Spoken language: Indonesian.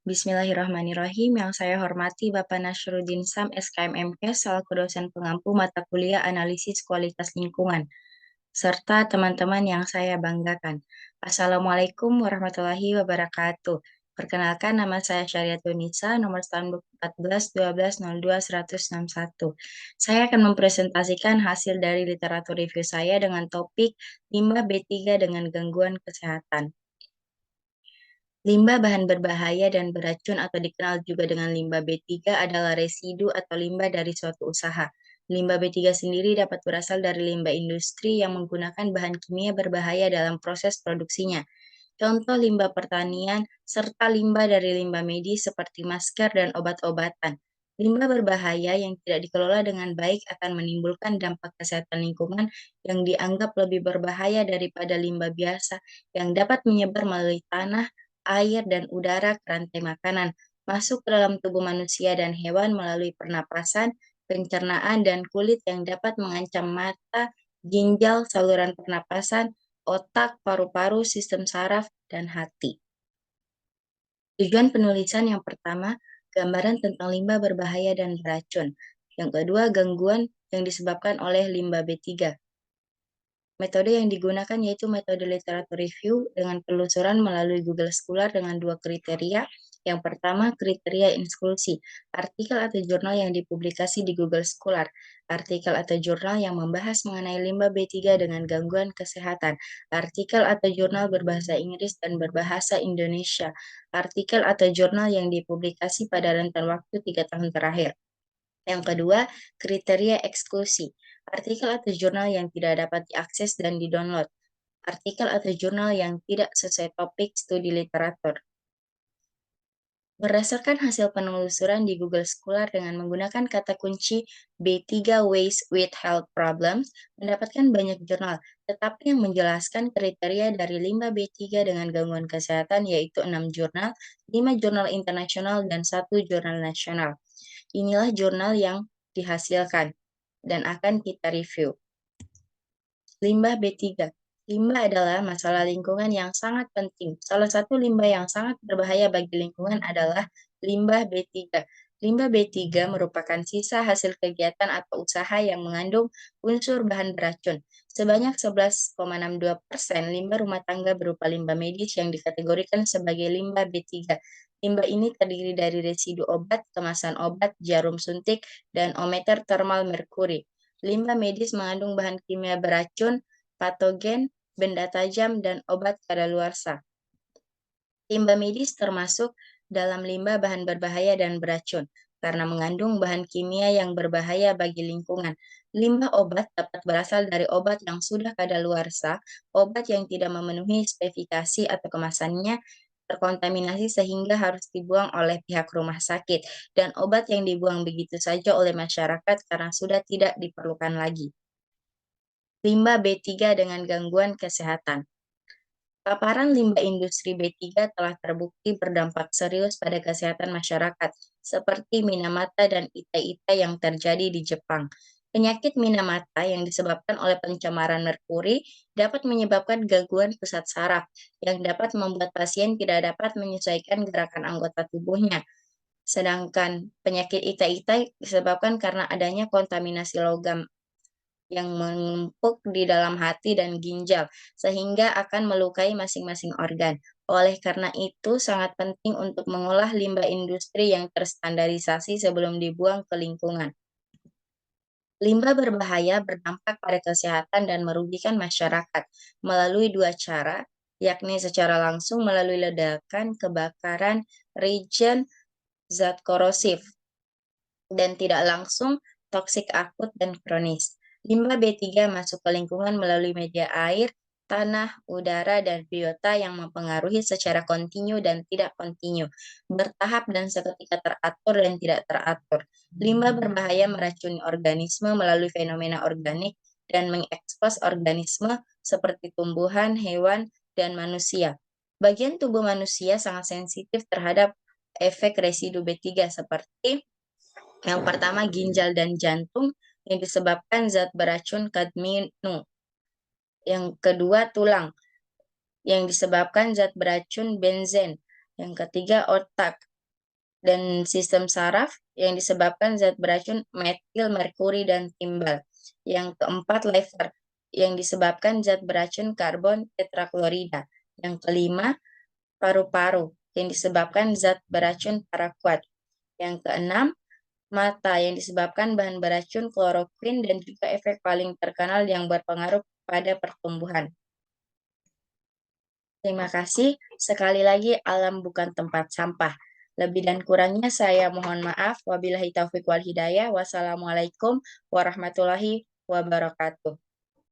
Bismillahirrahmanirrahim. Yang saya hormati Bapak Nasruddin Sam, SKMMK, selaku dosen pengampu mata kuliah Analisis Kualitas Lingkungan, serta teman-teman yang saya banggakan. Assalamualaikum warahmatullahi wabarakatuh. Perkenalkan, nama saya Syariatunisa, nomor stambuk 14 12 02 161. Saya akan mempresentasikan hasil dari literatur review saya dengan topik limbah B3 dengan gangguan kesehatan. Limbah bahan berbahaya dan beracun atau dikenal juga dengan limbah B3 adalah residu atau limbah dari suatu usaha. Limbah B3 sendiri dapat berasal dari limbah industri yang menggunakan bahan kimia berbahaya dalam proses produksinya. Contoh limbah pertanian serta limbah dari limbah medis seperti masker dan obat-obatan. Limbah berbahaya yang tidak dikelola dengan baik akan menimbulkan dampak kesehatan lingkungan yang dianggap lebih berbahaya daripada limbah biasa yang dapat menyebar melalui tanah, air, dan udara ke rantai makanan, masuk ke dalam tubuh manusia dan hewan melalui pernapasan, pencernaan, dan kulit yang dapat mengancam mata, ginjal, saluran pernapasan, otak, paru-paru, sistem saraf, dan hati. Tujuan penulisan yang pertama, gambaran tentang limbah berbahaya dan beracun. Yang kedua, gangguan yang disebabkan oleh limbah B3. Metode yang digunakan yaitu metode literatur review dengan penelusuran melalui Google Scholar dengan dua kriteria. Yang pertama, kriteria inklusi, artikel atau jurnal yang dipublikasi di Google Scholar, artikel atau jurnal yang membahas mengenai limbah B3 dengan gangguan kesehatan, artikel atau jurnal berbahasa Inggris dan berbahasa Indonesia, artikel atau jurnal yang dipublikasi pada rentan waktu 3 tahun terakhir. Yang kedua, kriteria eksklusi, artikel atau jurnal yang tidak dapat diakses dan di-download, artikel atau jurnal yang tidak sesuai topik studi literatur. Berdasarkan hasil penelusuran di Google Scholar dengan menggunakan kata kunci B3 Waste with Health Problems, mendapatkan banyak jurnal, tetapi yang menjelaskan kriteria dari limbah B3 dengan gangguan kesehatan yaitu 6 jurnal, 5 jurnal internasional, dan 1 jurnal nasional. Inilah jurnal yang dihasilkan dan akan kita review. Limbah B3. Limbah adalah masalah lingkungan yang sangat penting. Salah satu limbah yang sangat berbahaya bagi lingkungan adalah limbah B3. Limbah B3 merupakan sisa hasil kegiatan atau usaha yang mengandung unsur bahan beracun. Sebanyak 11,62% limbah rumah tangga berupa limbah medis yang dikategorikan sebagai limbah B3. Limbah ini terdiri dari residu obat, kemasan obat, jarum suntik, dan ometer thermal merkuri. Limbah medis mengandung bahan kimia beracun, patogen, benda tajam, dan obat kadaluarsa. Limbah medis termasuk dalam limbah bahan berbahaya dan beracun, karena mengandung bahan kimia yang berbahaya bagi lingkungan. Limbah obat dapat berasal dari obat yang sudah kadaluarsa, obat yang tidak memenuhi spesifikasi atau kemasannya terkontaminasi sehingga harus dibuang oleh pihak rumah sakit, dan obat yang dibuang begitu saja oleh masyarakat karena sudah tidak diperlukan lagi. Limbah B3 dengan gangguan kesehatan. Paparan limbah industri B3 telah terbukti berdampak serius pada kesehatan masyarakat, seperti Minamata dan Ita-Ita yang terjadi di Jepang. Penyakit Minamata yang disebabkan oleh pencemaran merkuri dapat menyebabkan gangguan pusat saraf, yang dapat membuat pasien tidak dapat menyesuaikan gerakan anggota tubuhnya. Sedangkan penyakit Ita-Ita disebabkan karena adanya kontaminasi logam yang menumpuk di dalam hati dan ginjal, sehingga akan melukai masing-masing organ. Oleh karena itu, sangat penting untuk mengolah limbah industri yang terstandarisasi sebelum dibuang ke lingkungan. Limbah berbahaya berdampak pada kesehatan dan merugikan masyarakat melalui dua cara, yakni secara langsung melalui ledakan, kebakaran, regen, zat korosif, dan tidak langsung toksik akut dan kronis. Limbah B3 masuk ke lingkungan melalui media air, tanah, udara, dan biota yang mempengaruhi secara kontinu dan tidak kontinu, bertahap dan seketika teratur dan tidak teratur. Limbah berbahaya meracuni organisme melalui fenomena organik dan mengekspos organisme seperti tumbuhan, hewan, dan manusia. Bagian tubuh manusia sangat sensitif terhadap efek residu B3 seperti yang pertama, ginjal dan jantung yang disebabkan zat beracun kadmium. Yang kedua, tulang yang disebabkan zat beracun benzen. Yang ketiga, otak dan sistem saraf yang disebabkan zat beracun metil merkuri dan timbal. Yang keempat, liver yang disebabkan zat beracun karbon tetraklorida. Yang kelima, paru-paru yang disebabkan zat beracun paraquat. Yang keenam, mata yang disebabkan bahan beracun kloroquine dan juga efek paling terkenal yang berpengaruh pada pertumbuhan. Terima kasih. Sekali lagi, alam bukan tempat sampah. Lebih dan kurangnya saya mohon maaf. Wabillahi taufiq wal hidayah. Wassalamualaikum warahmatullahi wabarakatuh.